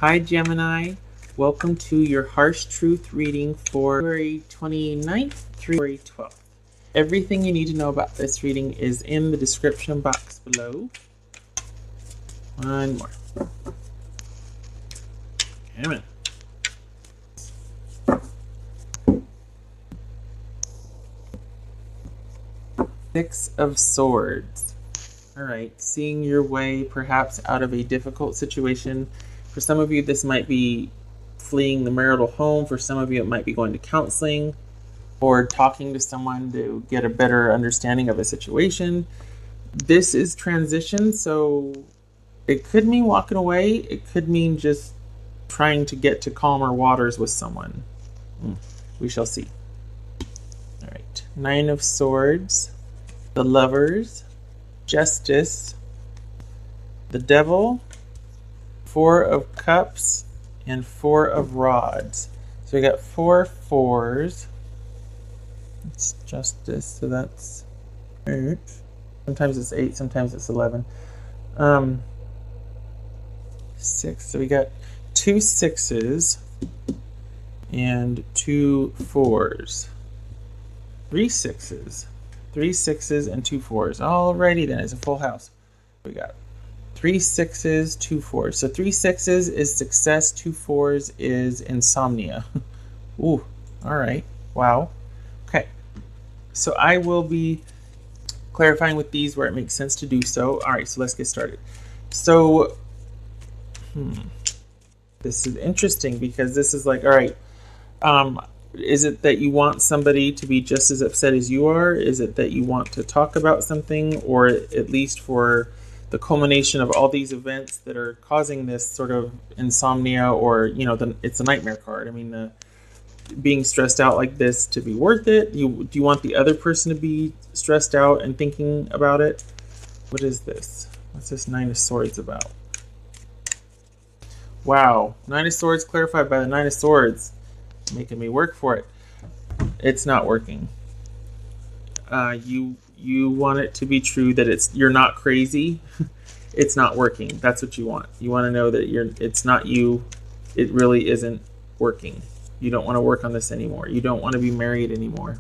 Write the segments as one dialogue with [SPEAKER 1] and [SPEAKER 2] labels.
[SPEAKER 1] Hi Gemini, welcome to your Harsh Truth reading for February 29th through February 12th. Everything you need to know about this reading is in the description box below. One more. Come on. Six of Swords. Alright, seeing your way perhaps out of a difficult situation. For some of you, this might be fleeing the marital home. For some of you, it might be going to counseling or talking to someone to get a better understanding of a situation. This is transition, so it could mean walking away. It could mean just trying to get to calmer waters with someone. We shall see. All right, Nine of Swords, the Lovers, Justice, the Devil, Four of Cups, and Four of Rods. So we got 4 fours. It's Justice, so that's 8. Sometimes it's 8, sometimes it's 11. 6. So we got 2 6s and 2 4s. 3 6s. 3 6s and 2 4s. Alrighty then, it's a full house. We got 3 6s, 2 4s. So 3 6s is success, 2 4s is insomnia. Ooh, alright. Wow. Okay. So I will be clarifying with these where it makes sense to do so. Alright, so let's get started. So, this is interesting because this is like, alright, is it that you want somebody to be just as upset as you are? Is it that you want to talk about something, or at least for the culmination of all these events that are causing this sort of insomnia, or, you know, it's a nightmare card. I mean, being stressed out like this to be worth it? Do you want the other person to be stressed out and thinking about it? What is this? What's this Nine of Swords about? Wow, Nine of Swords clarified by the Nine of Swords. Making me work for it. It's not working. You want it to be true that you're not crazy. It's not working. That's what you want. You want to know that it's not you. It really isn't working. You don't want to work on this anymore. You don't want to be married anymore.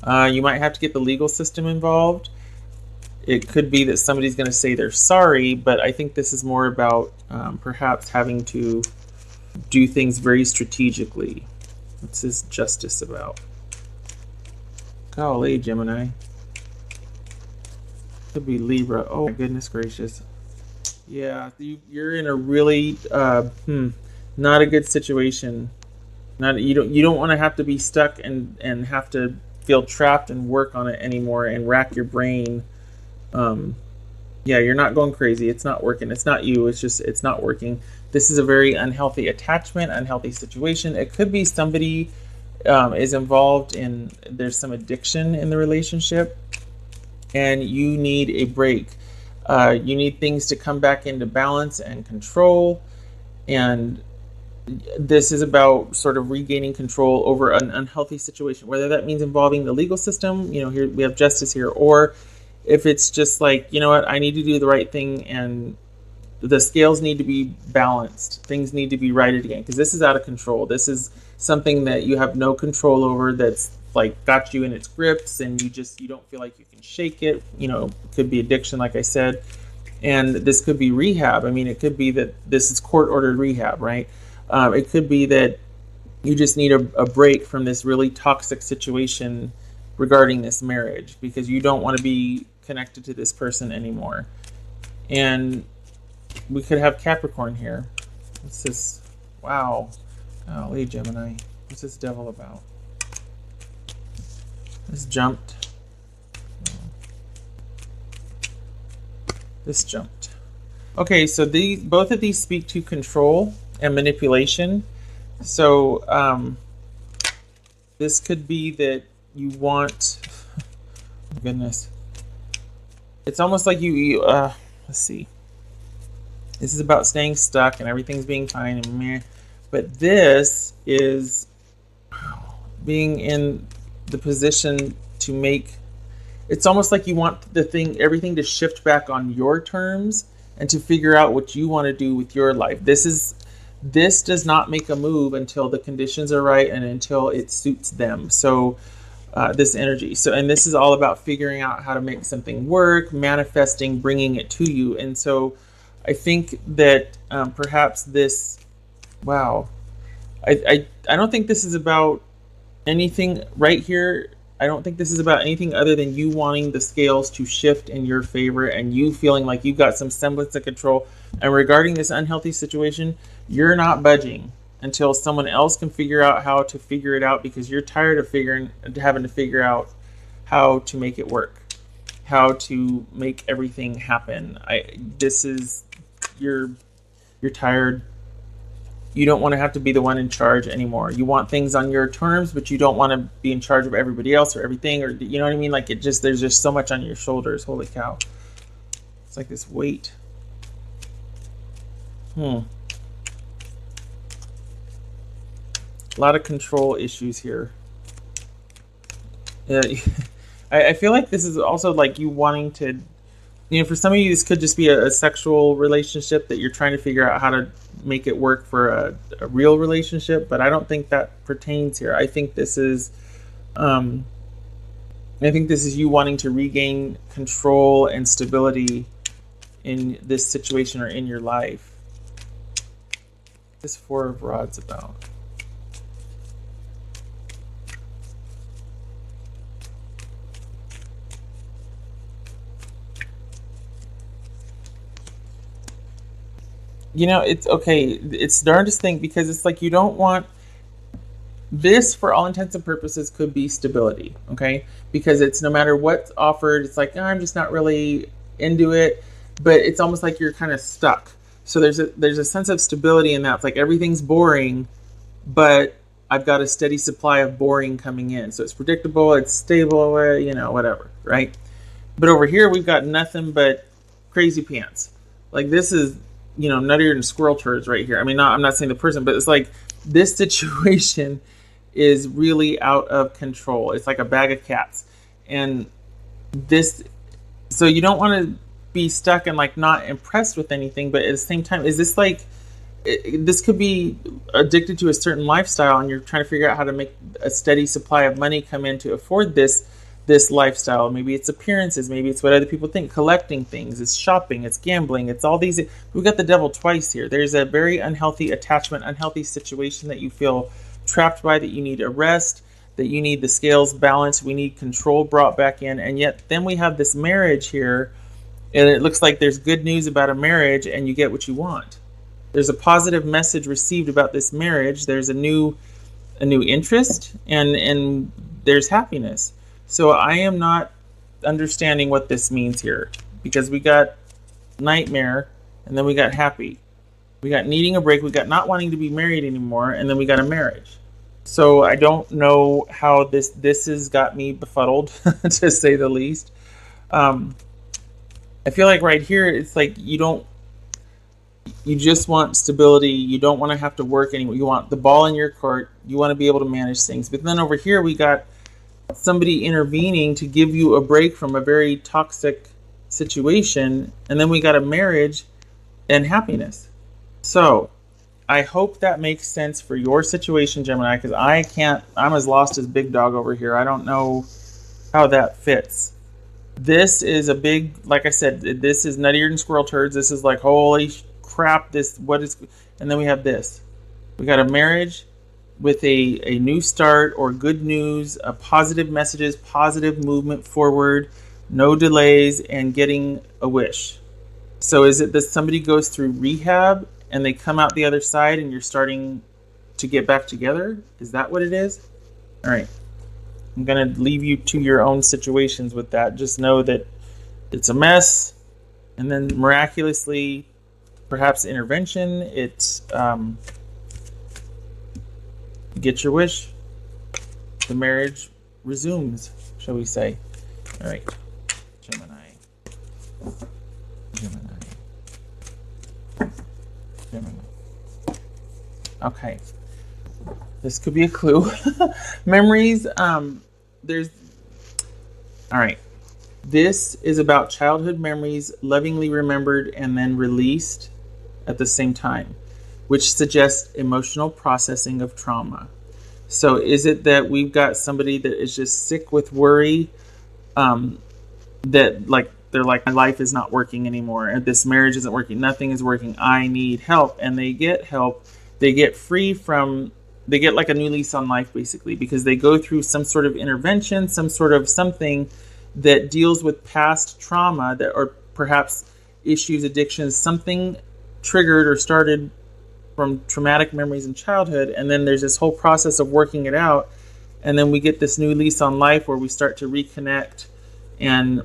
[SPEAKER 1] You might have to get the legal system involved. It could be that somebody's going to say they're sorry, but I think this is more about perhaps having to do things very strategically. What's this Justice about? Golly, Gemini. Could be Libra. Oh my goodness gracious. Yeah, you're in a really not a good situation. You don't want to have to be stuck and have to feel trapped and work on it anymore and rack your brain. Yeah, you're not going crazy. It's not working. It's not you. It's not working. This is a very unhealthy attachment, unhealthy situation. It could be somebody is involved in, there's some addiction in the relationship, and you need a break. You need things to come back into balance and control, and this is about sort of regaining control over an unhealthy situation, whether that means involving the legal system, you know, here we have Justice here, or if it's just like, you know what, I need to do the right thing and the scales need to be balanced. Things need to be righted again, because this is out of control. This is something that you have no control over, that's like got you in its grips, and you don't feel like you can shake it. You know, it could be addiction, like I said, and this could be rehab. I mean, it could be that this is court-ordered rehab, right? It could be that you just need a break from this really toxic situation regarding this marriage, because you don't want to be connected to this person anymore. And we could have Capricorn here. What's this? Wow. Golly, Gemini. What's this Devil about? This jumped. This jumped. Okay, so both of these speak to control and manipulation. So this could be that you want, oh goodness, it's almost like you let's see, this is about staying stuck and everything's being fine and meh, but this is being in the position to make, it's almost like you want everything to shift back on your terms and to figure out what you want to do with your life. This does not make a move until the conditions are right and until it suits them. So this energy. So, and this is all about figuring out how to make something work, manifesting, bringing it to you. And so I think that perhaps this, wow, I don't think this is about anything right here. I don't think this is about anything other than you wanting the scales to shift in your favor and you feeling like you've got some semblance of control. And regarding this unhealthy situation, you're not budging until someone else can figure out how to figure it out, because you're tired of having to figure out how to make it work, how to make everything happen. You're tired. You don't want to have to be the one in charge anymore. You want things on your terms, but you don't want to be in charge of everybody else or everything, or you know what I mean? Like there's just so much on your shoulders. Holy cow. It's like this weight. A lot of control issues here. I feel like this is also like you wanting to, for some of you, this could just be a sexual relationship that you're trying to figure out how to make it work for a real relationship, but I don't think that pertains here. I think this is you wanting to regain control and stability in this situation or in your life. This Four of Rods about. It's okay. It's the darndest thing, because it's like you don't want this, for all intents and purposes, could be stability, okay? Because it's no matter what's offered, it's like, I'm just not really into it, but it's almost like you're kind of stuck. So there's a sense of stability in that. It's like everything's boring, but I've got a steady supply of boring coming in. So it's predictable, it's stable, whatever, right? But over here, we've got nothing but crazy pants. Like this is, nuttier than squirrel turds right here. I mean, I'm not saying the person, but it's like this situation is really out of control. It's like a bag of cats. And so you don't want to be stuck and like not impressed with anything, but at the same time, is this like, this could be addicted to a certain lifestyle and you're trying to figure out how to make a steady supply of money come in to afford this lifestyle. Maybe it's appearances, maybe it's what other people think, collecting things, it's shopping, it's gambling, it's all these. We've got the devil twice here. There's a very unhealthy attachment, unhealthy situation that you feel trapped by, that you need a rest, that you need the scales balanced, we need control brought back in. And yet then we have this marriage here, and it looks like there's good news about a marriage and you get what you want. There's a positive message received about this marriage. There's a new interest, and there's happiness. So I am not understanding what this means here, because we got nightmare and then we got happy. We got needing a break. We got not wanting to be married anymore. And then we got a marriage. So I don't know how this has got me befuddled, to say the least. I feel like right here, it's like you just want stability. You don't want to have to work anymore. You want the ball in your court. You want to be able to manage things. But then over here, we got somebody intervening to give you a break from a very toxic situation. And then we got a marriage and happiness. So I hope that makes sense for your situation, Gemini, because I'm as lost as Big Dog over here. I don't know how that fits. This is a big, like I said, this is nuttier than squirrel turds. This is like, holy crap, and then we have this. We got a marriage with a new start or good news, positive messages, positive movement forward, no delays, and getting a wish. So is it that somebody goes through rehab and they come out the other side and you're starting to get back together? Is that what it is? All right. I'm going to leave you to your own situations with that. Just know that it's a mess, and then miraculously, perhaps intervention, it's get your wish. The marriage resumes, shall we say. All right. Gemini. Okay. This could be a clue. Memories. All right. This is about childhood memories lovingly remembered and then released at the same time, which suggests emotional processing of trauma. So is it that we've got somebody that is just sick with worry, that like they're like, my life is not working anymore, and this marriage isn't working, nothing is working, I need help, and they get help, they get free from, they get like a new lease on life basically, because they go through some sort of intervention, some sort of something that deals with past trauma, that or perhaps issues, addictions, something triggered or started from traumatic memories in childhood, and then there's this whole process of working it out, and then we get this new lease on life where we start to reconnect. And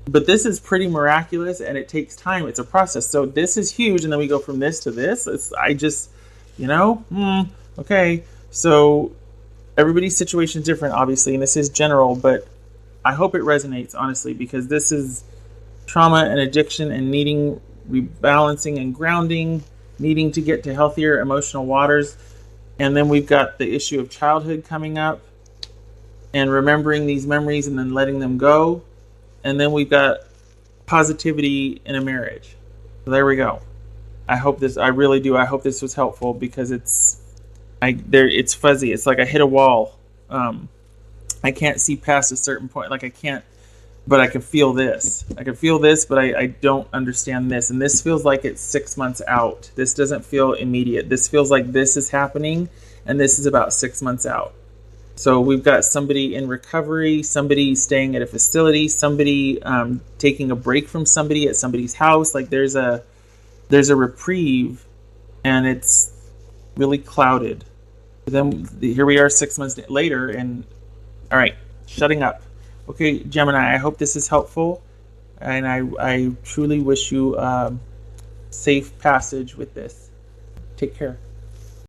[SPEAKER 1] but this is pretty miraculous, and it takes time. It's a process. So this is huge, and then we go from this to this. I just, okay. So everybody's situation is different, obviously, and this is general, but I hope it resonates, honestly, because this is trauma and addiction and needing rebalancing and grounding, needing to get to healthier emotional waters. And then we've got the issue of childhood coming up and remembering these memories and then letting them go. And then we've got positivity in a marriage. So there we go. I really do. I hope this was helpful, because it's fuzzy. It's like I hit a wall. I can't see past a certain point. Like I can't, but I can feel this. I can feel this, but I don't understand this. And this feels like it's 6 months out. This doesn't feel immediate. This feels like this is happening, and this is about 6 months out. So we've got somebody in recovery, somebody staying at a facility, somebody taking a break from somebody at somebody's house. Like there's a reprieve, and it's really clouded. But then here we are 6 months later, and all right, shutting up. Okay, Gemini, I hope this is helpful, and I truly wish you safe passage with this. Take care.